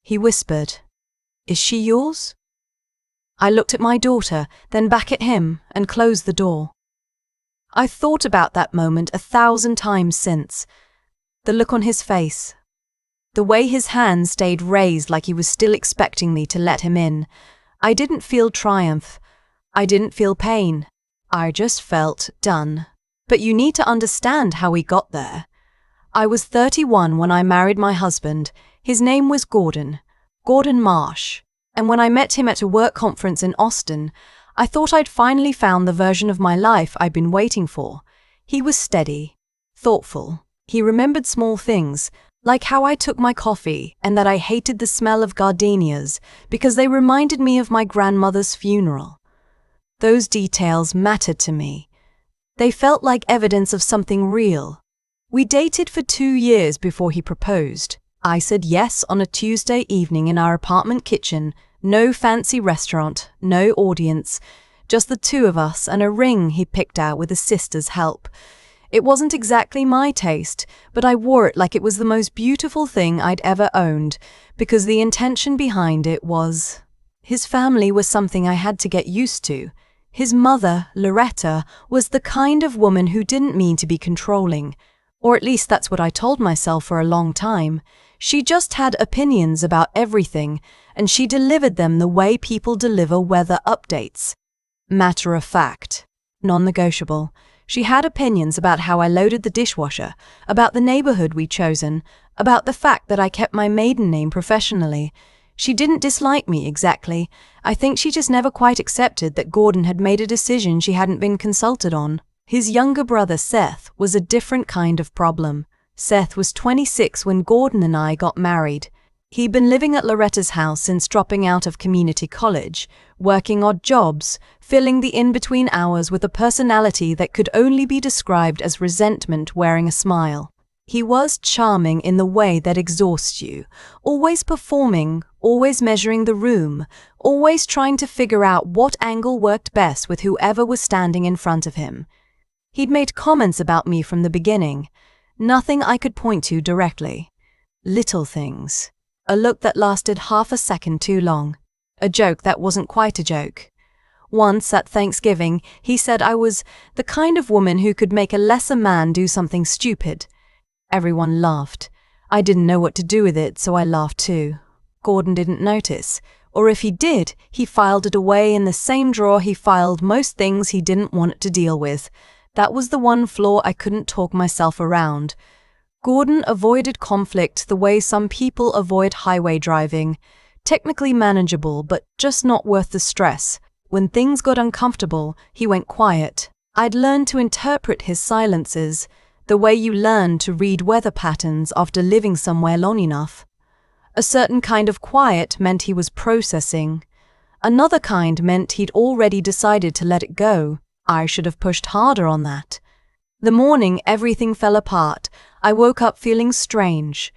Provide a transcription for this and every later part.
He whispered, "Is she yours?" I looked at my daughter, then back at him, and closed the door. I've thought about that moment 1,000 times since. The look on his face. The way his hand stayed raised like he was still expecting me to let him in. I didn't feel triumph. I didn't feel pain. I just felt done. But you need to understand how we got there. I was 31 when I married my husband. His name was Gordon Marsh. And when I met him at a work conference in Austin, I thought I'd finally found the version of my life I'd been waiting for. He was steady, thoughtful. He remembered small things, like how I took my coffee and that I hated the smell of gardenias because they reminded me of my grandmother's funeral. Those details mattered to me. They felt like evidence of something real. We dated for 2 years before he proposed. I said yes on a Tuesday evening in our apartment kitchen. No fancy restaurant, no audience, just the two of us and a ring he picked out with his sister's help. It wasn't exactly my taste, but I wore it like it was the most beautiful thing I'd ever owned, because the intention behind it was... His family was something I had to get used to. His mother, Loretta, was the kind of woman who didn't mean to be controlling, or at least that's what I told myself for a long time. She just had opinions about everything, and she delivered them the way people deliver weather updates. Matter of fact, non-negotiable. She had opinions about how I loaded the dishwasher, about the neighborhood we'd chosen, about the fact that I kept my maiden name professionally. She didn't dislike me exactly. I think she just never quite accepted that Gordon had made a decision she hadn't been consulted on. His younger brother Seth was a different kind of problem. Seth was 26 when Gordon and I got married. He'd been living at Loretta's house since dropping out of community college, working odd jobs, filling the in-between hours with a personality that could only be described as resentment wearing a smile. He was charming in the way that exhausts you, always performing, always measuring the room, always trying to figure out what angle worked best with whoever was standing in front of him. He'd made comments about me from the beginning. Nothing I could point to directly. Little things. A look that lasted half a second too long. A joke that wasn't quite a joke. Once at Thanksgiving, he said I was the kind of woman who could make a lesser man do something stupid. Everyone laughed. I didn't know what to do with it, so I laughed too. Gordon didn't notice. Or if he did, he filed it away in the same drawer he filed most things he didn't want to deal with. That was the one flaw I couldn't talk myself around. Gordon avoided conflict the way some people avoid highway driving. Technically manageable, but just not worth the stress. When things got uncomfortable, he went quiet. I'd learned to interpret his silences, the way you learn to read weather patterns after living somewhere long enough. A certain kind of quiet meant he was processing. Another kind meant he'd already decided to let it go. I should have pushed harder on that. The morning everything fell apart, I woke up feeling strange.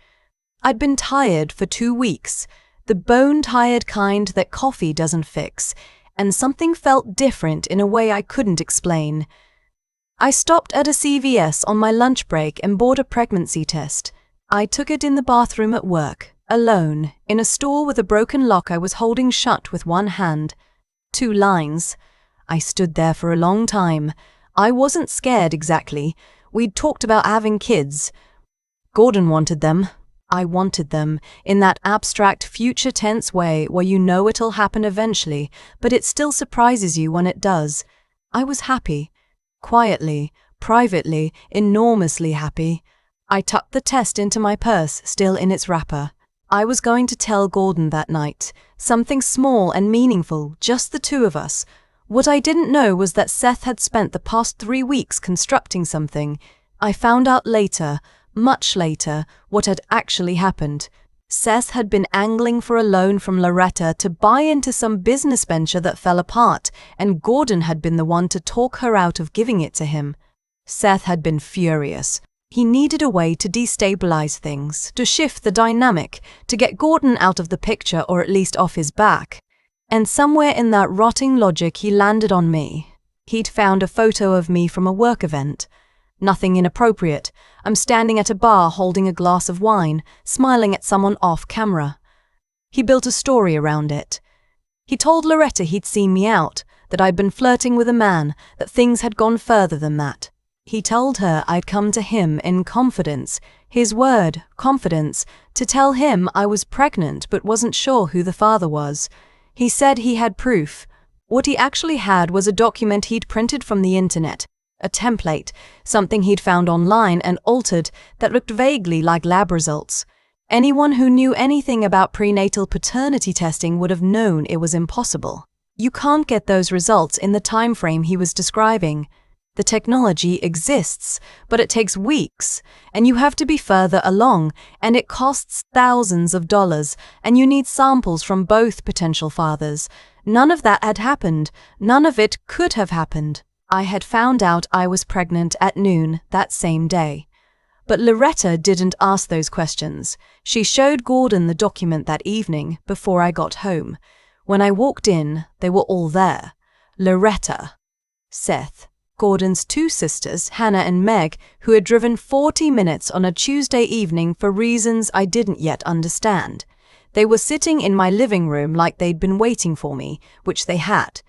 I'd been tired for 2 weeks, the bone-tired kind that coffee doesn't fix, and something felt different in a way I couldn't explain. I stopped at a CVS on my lunch break and bought a pregnancy test. I took it in the bathroom at work, alone, in a store with a broken lock I was holding shut with one hand. 2 lines. I stood there for a long time. I wasn't scared exactly. We'd talked about having kids. Gordon wanted them. I wanted them, in that abstract future tense way where you know it'll happen eventually, but it still surprises you when it does. I was happy. Quietly, privately, enormously happy. I tucked the test into my purse, still in its wrapper. I was going to tell Gordon that night. Something small and meaningful, just the two of us. What I didn't know was that Seth had spent the past 3 weeks constructing something. I found out later, much later, what had actually happened. Seth had been angling for a loan from Loretta to buy into some business venture that fell apart, and Gordon had been the one to talk her out of giving it to him. Seth had been furious. He needed a way to destabilize things, to shift the dynamic, to get Gordon out of the picture or at least off his back. And somewhere in that rotting logic he landed on me. He'd found a photo of me from a work event. Nothing inappropriate. I'm standing at a bar holding a glass of wine, smiling at someone off camera. He built a story around it. He told Loretta he'd seen me out, that I'd been flirting with a man, that things had gone further than that. He told her I'd come to him in confidence, his word, confidence, to tell him I was pregnant but wasn't sure who the father was. He said he had proof. What he actually had was a document he'd printed from the internet, a template, something he'd found online and altered that looked vaguely like lab results. Anyone who knew anything about prenatal paternity testing would have known it was impossible. You can't get those results in the time frame he was describing. The technology exists, but it takes weeks, and you have to be further along, and it costs thousands of dollars, and you need samples from both potential fathers. None of that had happened. None of it could have happened. I had found out I was pregnant at noon that same day. But Loretta didn't ask those questions. She showed Gordon the document that evening before I got home. When I walked in, they were all there. Loretta, Seth, Gordon's two sisters, Hannah and Meg, who had driven 40 minutes on a Tuesday evening for reasons I didn't yet understand. They were sitting in my living room like they'd been waiting for me, which they had.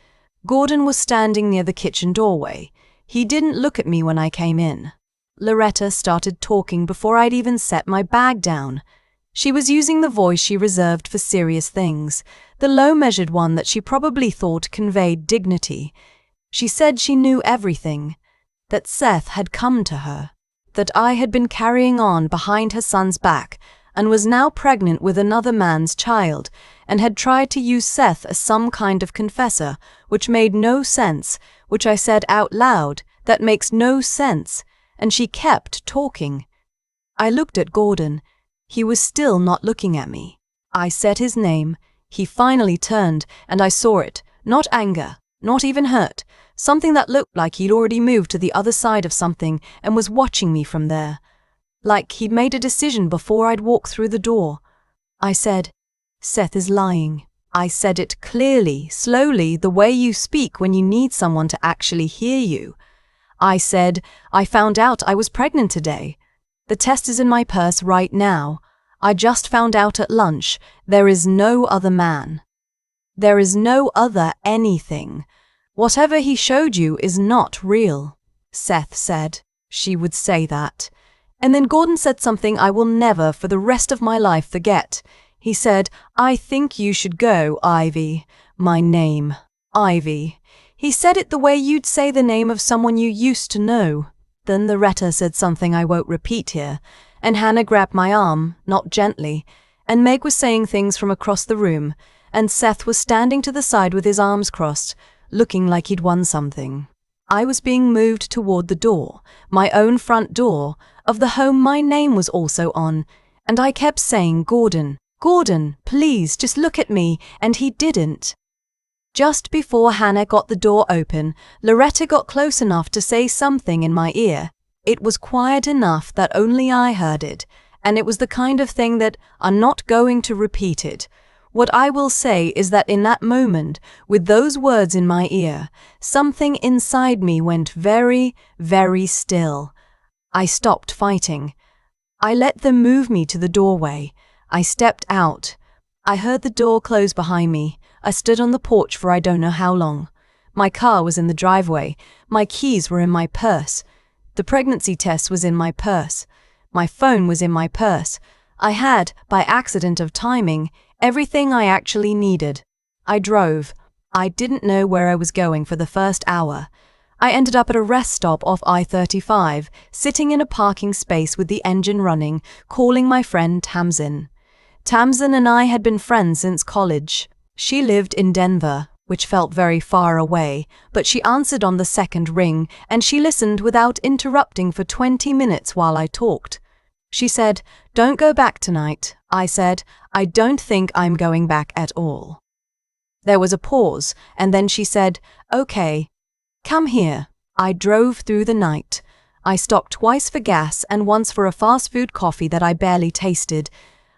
Gordon was standing near the kitchen doorway. He didn't look at me when I came in. Loretta started talking before I'd even set my bag down. She was using the voice she reserved for serious things, the low-measured one that she probably thought conveyed dignity. She said she knew everything, that Seth had come to her, that I had been carrying on behind her son's back and was now pregnant with another man's child, and had tried to use Seth as some kind of confessor, which made no sense, which I said out loud, that makes no sense, and she kept talking. I looked at Gordon. He was still not looking at me. I said his name. He finally turned, and I saw it, not anger, not even hurt, something that looked like he'd already moved to the other side of something and was watching me from there. Like he'd made a decision before I'd walked through the door. I said, "Seth is lying." I said it clearly, slowly, the way you speak when you need someone to actually hear you. I said, "I found out I was pregnant today. The test is in my purse right now. I just found out at lunch. There is no other man. There is no other anything. Whatever he showed you is not real." Seth said she would say that. And then Gordon said something I will never for the rest of my life forget. He said, "I think you should go, Ivy." My name, Ivy. He said it the way you'd say the name of someone you used to know. Then Loretta said something I won't repeat here, and Hannah grabbed my arm, not gently, and Meg was saying things from across the room, and Seth was standing to the side with his arms crossed, looking like he'd won something. I was being moved toward the door, my own front door, of the home my name was also on, and I kept saying, "Gordon, Gordon, please, just look at me," and he didn't. Just before Hannah got the door open, Loretta got close enough to say something in my ear. It was quiet enough that only I heard it, and it was the kind of thing that I'm not going to repeat it. What I will say is that in that moment, with those words in my ear, something inside me went very, very still. I stopped fighting. I let them move me to the doorway. I stepped out. I heard the door close behind me. I stood on the porch for I don't know how long. My car was in the driveway. My keys were in my purse. The pregnancy test was in my purse. My phone was in my purse. I had, by accident of timing, everything I actually needed. I drove. I didn't know where I was going for the first hour. I ended up at a rest stop off I-35, sitting in a parking space with the engine running, calling my friend Tamsin. Tamsin and I had been friends since college. She lived in Denver, which felt very far away, but she answered on the second ring, and she listened without interrupting for 20 minutes while I talked. She said, "Don't go back tonight." I said, "I don't think I'm going back at all." There was a pause, and then she said, "Okay, come here." I drove through the night. I stopped twice for gas and once for a fast food coffee that I barely tasted.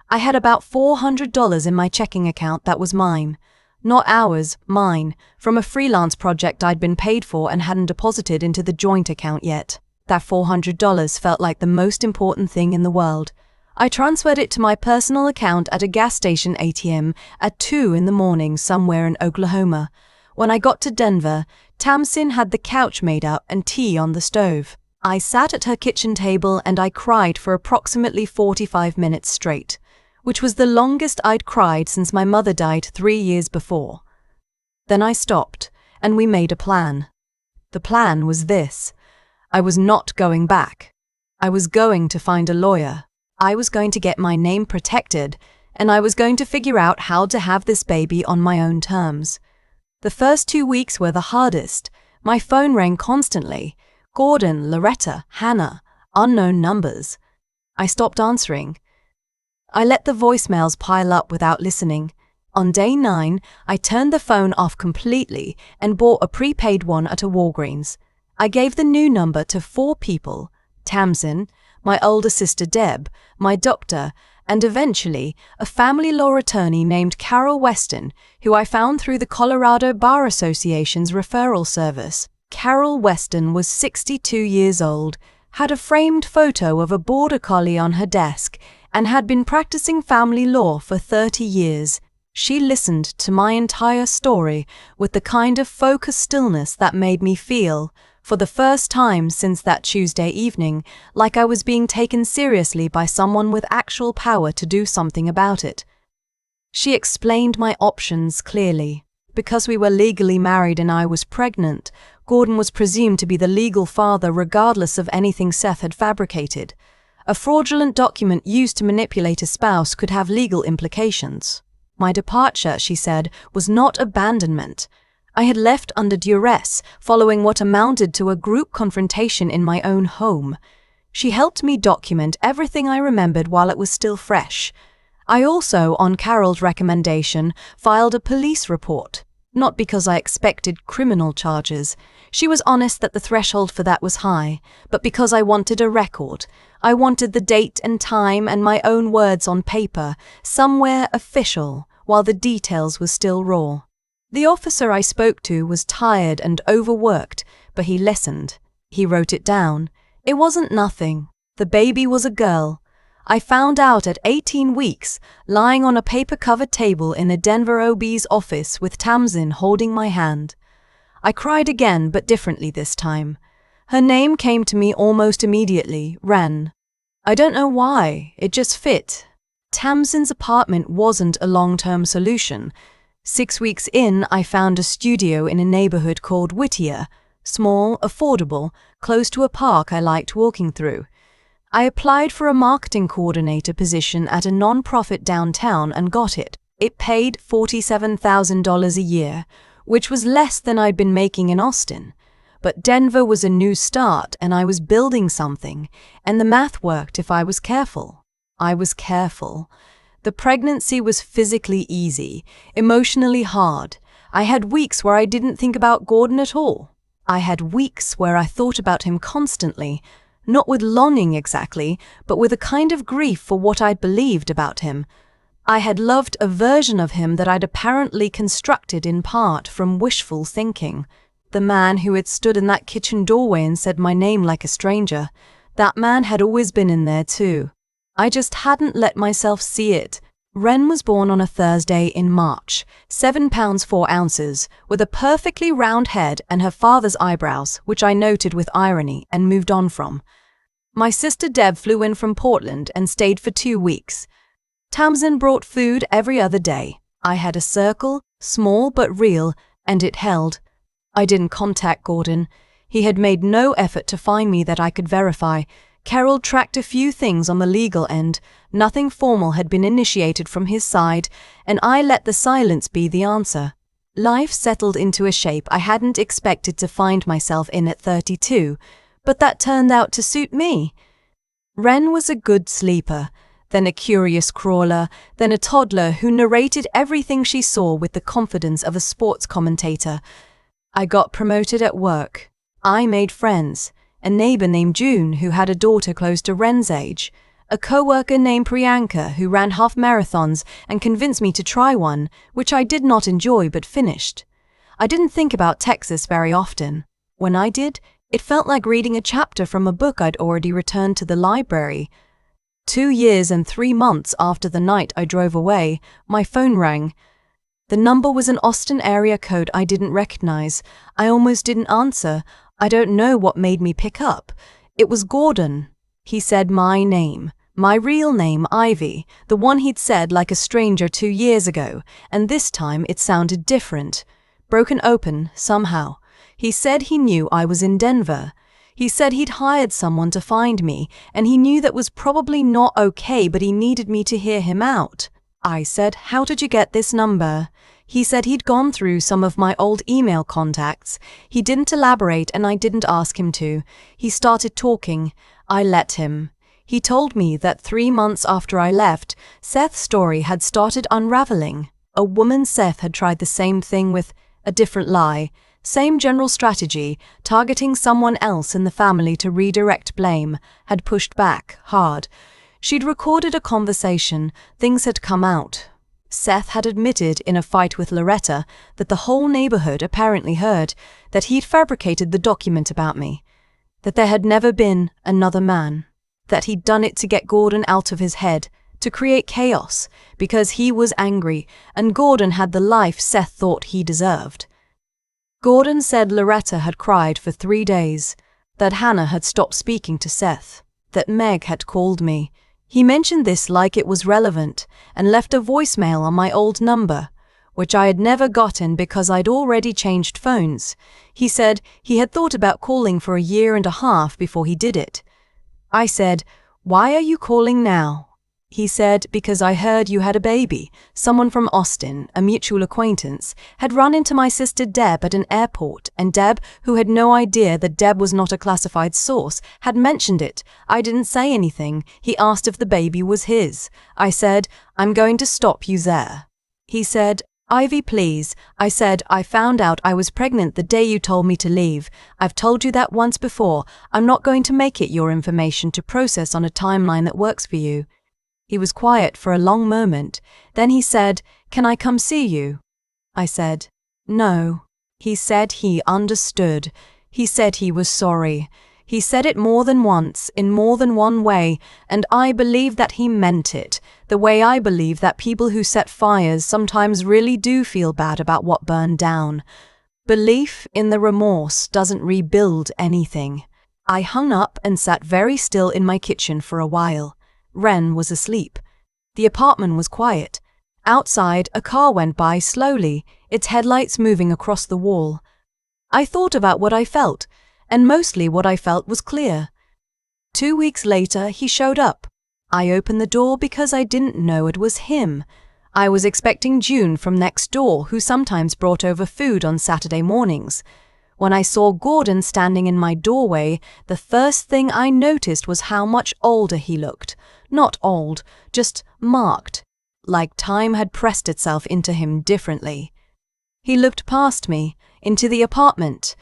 I had about $400 in my checking account that was mine. Not ours, mine, from a freelance project I'd been paid for and hadn't deposited into the joint account yet. That $400 felt like the most important thing in the world. I transferred it to my personal account at a gas station ATM at 2 in the morning somewhere in Oklahoma. When I got to Denver, Tamsin had the couch made up and tea on the stove. I sat at her kitchen table and I cried for approximately 45 minutes straight, which was the longest I'd cried since my mother died 3 years before. Then I stopped, and we made a plan. The plan was this. I was not going back. I was going to find a lawyer. I was going to get my name protected, and I was going to figure out how to have this baby on my own terms. The first 2 weeks were the hardest. My phone rang constantly. Gordon, Loretta, Hannah, unknown numbers. I stopped answering. I let the voicemails pile up without listening. On day 9, I turned the phone off completely and bought a prepaid one at a Walgreens. I gave the new number to 4 people: Tamsin, my older sister Deb, my doctor, and eventually a family law attorney named Carol Weston, who I found through the Colorado Bar Association's referral service. Carol Weston was 62 years old, had a framed photo of a border collie on her desk, and had been practicing family law for 30 years. She listened to my entire story with the kind of focused stillness that made me feel, for the first time since that Tuesday evening, like I was being taken seriously by someone with actual power to do something about it. She explained my options clearly. Because we were legally married and I was pregnant, Gordon was presumed to be the legal father regardless of anything Seth had fabricated. A fraudulent document used to manipulate a spouse could have legal implications. My departure, she said, was not abandonment. I had left under duress, following what amounted to a group confrontation in my own home. She helped me document everything I remembered while it was still fresh. I also, on Carol's recommendation, filed a police report. Not because I expected criminal charges. She was honest that the threshold for that was high, but because I wanted a record. I wanted the date and time and my own words on paper, somewhere official, while the details were still raw. The officer I spoke to was tired and overworked, but he listened. He wrote it down. It wasn't nothing. The baby was a girl. I found out at 18 weeks, lying on a paper-covered table in a Denver OB's office with Tamsin holding my hand. I cried again, but differently this time. Her name came to me almost immediately, Wren. I don't know why, it just fit. Tamsin's apartment wasn't a long-term solution. 6 weeks in, I found a studio in a neighborhood called Whittier, small, affordable, close to a park I liked walking through. I applied for a marketing coordinator position at a non-profit downtown and got it. It paid $47,000 a year, which was less than I'd been making in Austin. But Denver was a new start and I was building something, and the math worked if I was careful. I was careful. The pregnancy was physically easy, emotionally hard. I had weeks where I didn't think about Gordon at all. I had weeks where I thought about him constantly, not with longing exactly, but with a kind of grief for what I'd believed about him. I had loved a version of him that I'd apparently constructed in part from wishful thinking. The man who had stood in that kitchen doorway and said my name like a stranger, that man had always been in there too. I just hadn't let myself see it. Wren was born on a Thursday in March, 7 pounds 4 ounces, with a perfectly round head and her father's eyebrows, which I noted with irony and moved on from. My sister Deb flew in from Portland and stayed for 2 weeks. Tamsin brought food every other day. I had a circle, small but real, and it held. I didn't contact Gordon. He had made no effort to find me that I could verify. Carol tracked a few things on the legal end. Nothing formal had been initiated from his side, and I let the silence be the answer. Life settled into a shape I hadn't expected to find myself in at 32, but that turned out to suit me. Wren was a good sleeper, then a curious crawler, then a toddler who narrated everything she saw with the confidence of a sports commentator. I got promoted at work. I made friends. A neighbor named June who had a daughter close to Wren's age, a co-worker named Priyanka who ran half marathons and convinced me to try one, which I did not enjoy but finished. I didn't think about Texas very often. When I did, it felt like reading a chapter from a book I'd already returned to the library. 2 years and 3 months after the night I drove away, my phone rang. The number was an Austin area code I didn't recognize. I almost didn't answer. I don't know what made me pick up. It was Gordon. He said my name. My real name, Ivy, the one he'd said like a stranger 2 years ago, and this time it sounded different. Broken open, somehow. He said he knew I was in Denver. He said he'd hired someone to find me, and he knew that was probably not okay, but he needed me to hear him out. I said, "How did you get this number?" He said he'd gone through some of my old email contacts. He didn't elaborate, and I didn't ask him to. He started talking. I let him. He told me that 3 months after I left, Seth's story had started unraveling. A woman Seth had tried the same thing with, a different lie. Same general strategy, targeting someone else in the family to redirect blame, had pushed back, hard. She'd recorded a conversation, things had come out. Seth had admitted in a fight with Loretta that the whole neighborhood apparently heard, that he'd fabricated the document about me, that there had never been another man, that he'd done it to get Gordon out of his head, to create chaos, because he was angry, and Gordon had the life Seth thought he deserved. Gordon said Loretta had cried for 3 days, that Hannah had stopped speaking to Seth, that Meg had called me. He mentioned this like it was relevant, and left a voicemail on my old number, which I had never gotten because I'd already changed phones. He said he had thought about calling for 1.5 years before he did it. I said, "Why are you calling now?" He said, "Because I heard you had a baby. Someone from Austin, a mutual acquaintance, had run into my sister Deb at an airport, and Deb, who had no idea that Deb was not a classified source, had mentioned it. I didn't say anything. He asked if the baby was his. I said, I'm going to stop you there." He said, "Ivy, please." I said, "I found out I was pregnant the day you told me to leave. I've told you that once before. I'm not going to make it your information to process on a timeline that works for you." He was quiet for a long moment. Then he said, "Can I come see you?" I said, "No." He said he understood. He said he was sorry. He said it more than once, in more than one way, and I believe that he meant it, the way I believe that people who set fires sometimes really do feel bad about what burned down. Belief in the remorse doesn't rebuild anything. I hung up and sat very still in my kitchen for a while. Ren was asleep. The apartment was quiet. Outside, a car went by slowly, its headlights moving across the wall. I thought about what I felt, and mostly what I felt was clear. 2 weeks later, he showed up. I opened the door because I didn't know it was him. I was expecting June from next door, who sometimes brought over food on Saturday mornings. When I saw Gordon standing in my doorway, the first thing I noticed was how much older he looked. Not old, just marked, like time had pressed itself into him differently. He looked past me, into the apartment.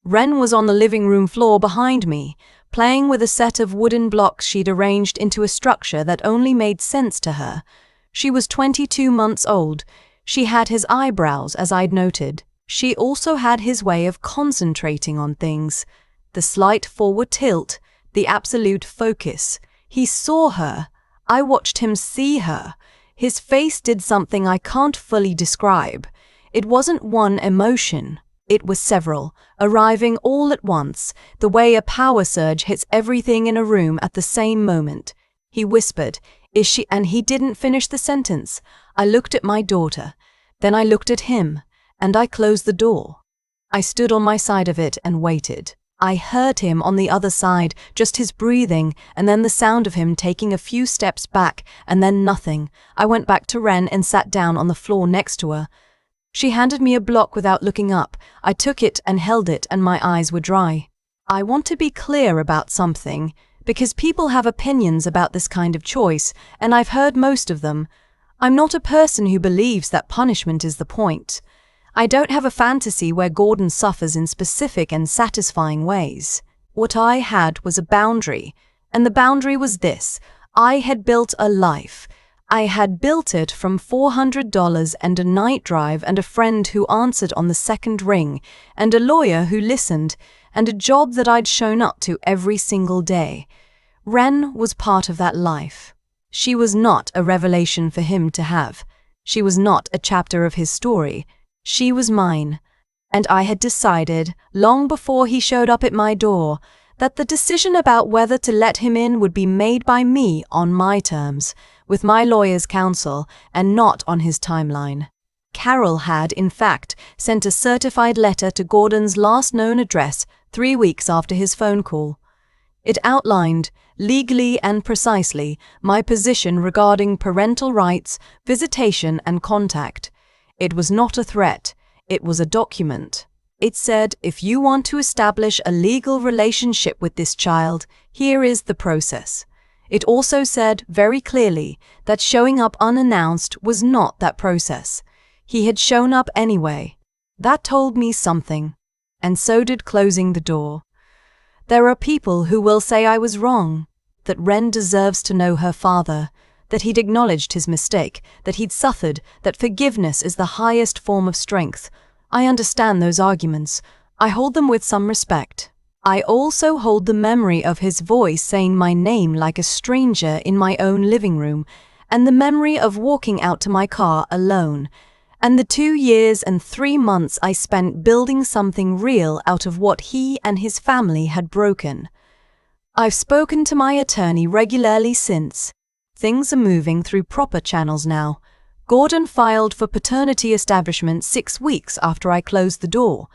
Ren was on the living room floor behind me, playing with a set of wooden blocks she'd arranged into a structure that only made sense to her. She was 22 months old. She had his eyebrows, as I'd noted. She also had his way of concentrating on things. The slight forward tilt, the absolute focus. He saw her. I watched him see her. His face did something I can't fully describe. It wasn't one emotion. It was several, arriving all at once, the way a power surge hits everything in a room at the same moment. He whispered, "Is she?" And he didn't finish the sentence. I looked at my daughter. Then I looked at him, and I closed the door. I stood on my side of it and waited. I heard him on the other side, just his breathing, and then the sound of him taking a few steps back, and then nothing. I went back to Ren and sat down on the floor next to her. She handed me a block without looking up. I took it and held it, and my eyes were dry. I want to be clear about something, because people have opinions about this kind of choice, and I've heard most of them. I'm not a person who believes that punishment is the point. I don't have a fantasy where Gordon suffers in specific and satisfying ways. What I had was a boundary, and the boundary was this. I had built a life. I had built it from $400 and a night drive and a friend who answered on the second ring, and a lawyer who listened, and a job that I'd shown up to every single day. Ren was part of that life. She was not a revelation for him to have. She was not a chapter of his story. She was mine. And I had decided, long before he showed up at my door, that the decision about whether to let him in would be made by me on my terms, with my lawyer's counsel, and not on his timeline. Carol had, in fact, sent a certified letter to Gordon's last known address 3 weeks after his phone call. It outlined, legally and precisely, my position regarding parental rights, visitation, and contact. It was not a threat. It was a document. It said, if you want to establish a legal relationship with this child, here is the process. It also said very clearly that showing up unannounced was not that process. He had shown up anyway. That told me something. And so did closing the door. There are people who will say I was wrong, that Ren deserves to know her father, that he'd acknowledged his mistake, that he'd suffered, that forgiveness is the highest form of strength. I understand those arguments. I hold them with some respect. I also hold the memory of his voice saying my name like a stranger in my own living room, and the memory of walking out to my car alone, and the 2 years and 3 months I spent building something real out of what he and his family had broken. I've spoken to my attorney regularly since. Things are moving through proper channels now. Gordon filed for paternity establishment 6 weeks after I closed the door,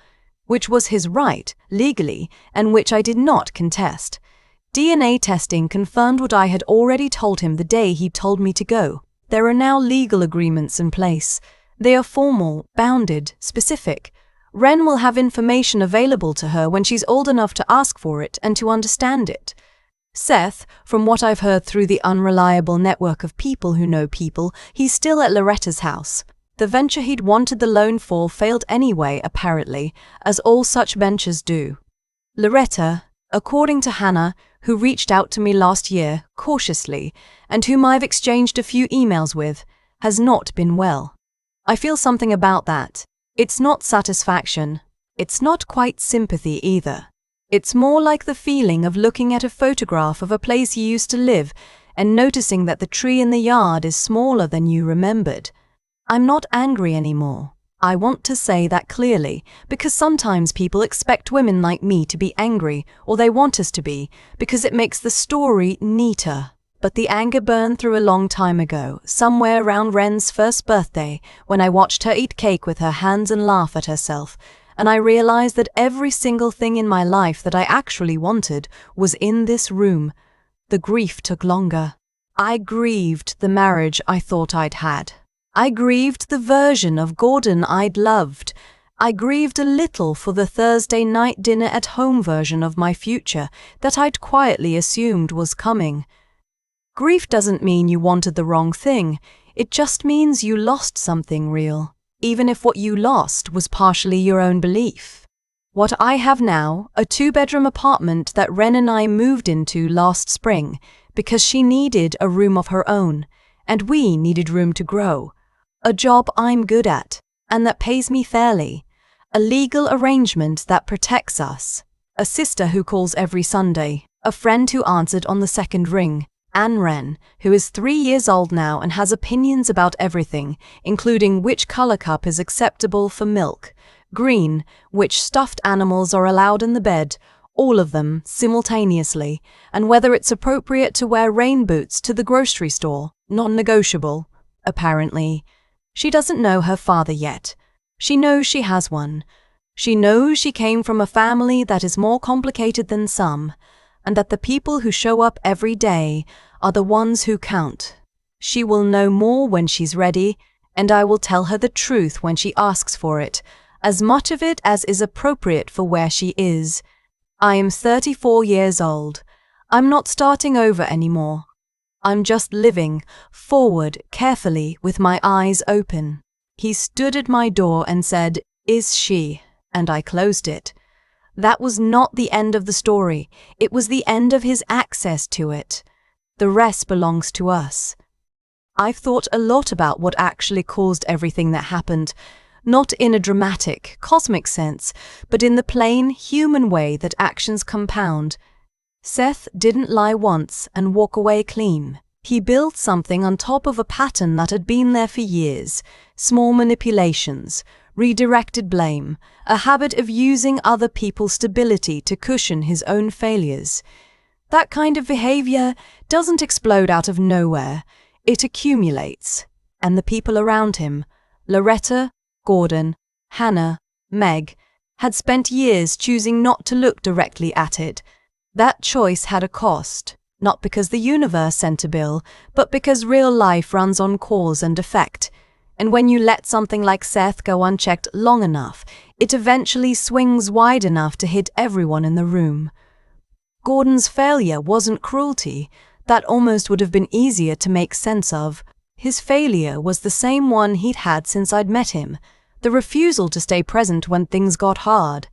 which was his right, legally, and which I did not contest. DNA testing confirmed what I had already told him the day he told me to go. There are now legal agreements in place. They are formal, bounded, specific. Ren will have information available to her when she's old enough to ask for it and to understand it. Seth, from what I've heard through the unreliable network of people who know people, he's still at Loretta's house. The venture he'd wanted the loan for failed anyway, apparently, as all such ventures do. Loretta, according to Hannah, who reached out to me last year, cautiously, and whom I've exchanged a few emails with, has not been well. I feel something about that. It's not satisfaction. It's not quite sympathy either. It's more like the feeling of looking at a photograph of a place you used to live and noticing that the tree in the yard is smaller than you remembered. I'm not angry anymore. I want to say that clearly, because sometimes people expect women like me to be angry, or they want us to be, because it makes the story neater. But the anger burned through a long time ago, somewhere around Ren's first birthday, when I watched her eat cake with her hands and laugh at herself, and I realized that every single thing in my life that I actually wanted was in this room. The grief took longer. I grieved the marriage I thought I'd had. I grieved the version of Gordon I'd loved. I grieved a little for the Thursday night dinner at home version of my future that I'd quietly assumed was coming. Grief doesn't mean you wanted the wrong thing. It just means you lost something real, even if what you lost was partially your own belief. What I have now, a 2-bedroom apartment that Ren and I moved into last spring because she needed a room of her own, and we needed room to grow. A job I'm good at, and that pays me fairly. A legal arrangement that protects us. A sister who calls every Sunday. A friend who answered on the second ring. Anne Wren, who is 3 years old now and has opinions about everything, including which color cup is acceptable for milk, green, which stuffed animals are allowed in the bed, all of them simultaneously, and whether it's appropriate to wear rain boots to the grocery store, non-negotiable, apparently. She doesn't know her father yet. She knows she has one. She knows she came from a family that is more complicated than some, and that the people who show up every day are the ones who count. She will know more when she's ready, and I will tell her the truth when she asks for it, as much of it as is appropriate for where she is. I am 34 years old. I'm not starting over anymore. I'm just living forward carefully with my eyes open. He stood at my door and said, "Is she?" and I closed it. That was not the end of the story. It was the end of his access to it. The rest belongs to us. I've thought a lot about what actually caused everything that happened, not in a dramatic, cosmic sense, but in the plain, human way that actions compound. Seth didn't lie once and walk away clean. He built something on top of a pattern that had been there for years. Small manipulations, redirected blame, a habit of using other people's stability to cushion his own failures. That kind of behavior doesn't explode out of nowhere. It accumulates. And the people around him, Loretta, Gordon, Hannah, Meg, had spent years choosing not to look directly at it. That choice had a cost, not because the universe sent a bill, but because real life runs on cause and effect. And when you let something like Seth go unchecked long enough, it eventually swings wide enough to hit everyone in the room. Gordon's failure wasn't cruelty. That almost would have been easier to make sense of. His failure was the same one he'd had since I'd met him, the refusal to stay present when things got hard.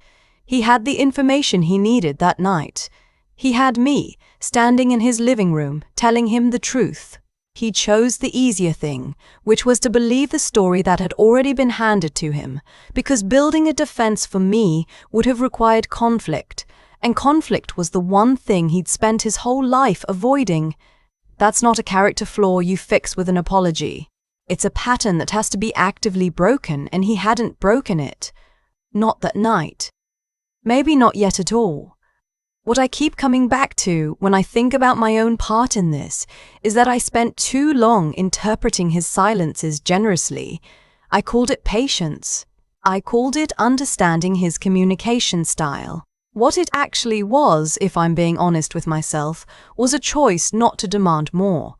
He had the information he needed that night. He had me, standing in his living room, telling him the truth. He chose the easier thing, which was to believe the story that had already been handed to him, because building a defense for me would have required conflict, and conflict was the one thing he'd spent his whole life avoiding. That's not a character flaw you fix with an apology. It's a pattern that has to be actively broken, and he hadn't broken it. Not that night. Maybe not yet at all. What I keep coming back to when I think about my own part in this is that I spent too long interpreting his silences generously. I called it patience. I called it understanding his communication style. What it actually was, if I'm being honest with myself, was a choice not to demand more.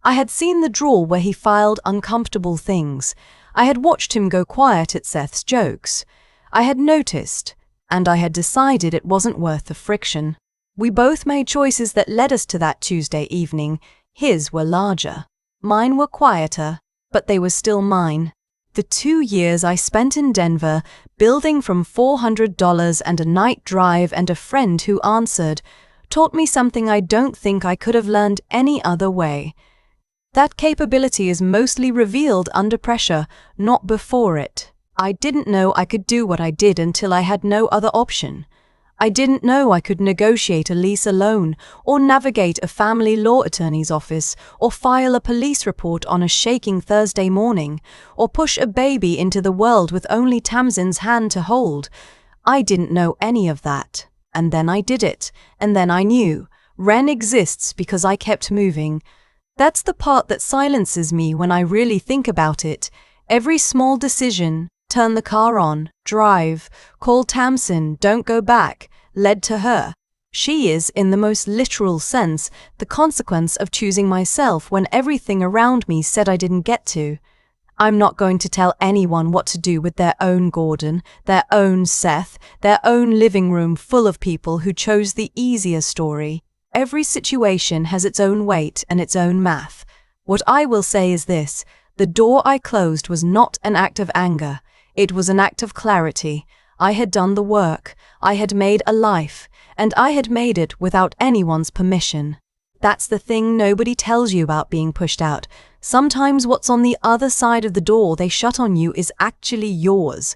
I had seen the drawer where he filed uncomfortable things. I had watched him go quiet at Seth's jokes. I had noticed, and I had decided it wasn't worth the friction. We both made choices that led us to that Tuesday evening. His were larger. Mine were quieter, but they were still mine. The 2 years I spent in Denver, building from $400 and a night drive and a friend who answered, taught me something I don't think I could have learned any other way. That capability is mostly revealed under pressure, not before it. I didn't know I could do what I did until I had no other option. I didn't know I could negotiate a lease alone, or navigate a family law attorney's office, or file a police report on a shaking Thursday morning, or push a baby into the world with only Tamsin's hand to hold. I didn't know any of that. And then I did it, and then I knew. Ren exists because I kept moving. That's the part that silences me when I really think about it. Every small decision, turn the car on, drive, call Tamsin, don't go back, led to her. She is, in the most literal sense, the consequence of choosing myself when everything around me said I didn't get to. I'm not going to tell anyone what to do with their own Gordon, their own Seth, their own living room full of people who chose the easier story. Every situation has its own weight and its own math. What I will say is this: the door I closed was not an act of anger. It was an act of clarity. I had done the work. I had made a life, and I had made it without anyone's permission. That's the thing nobody tells you about being pushed out. Sometimes what's on the other side of the door they shut on you is actually yours.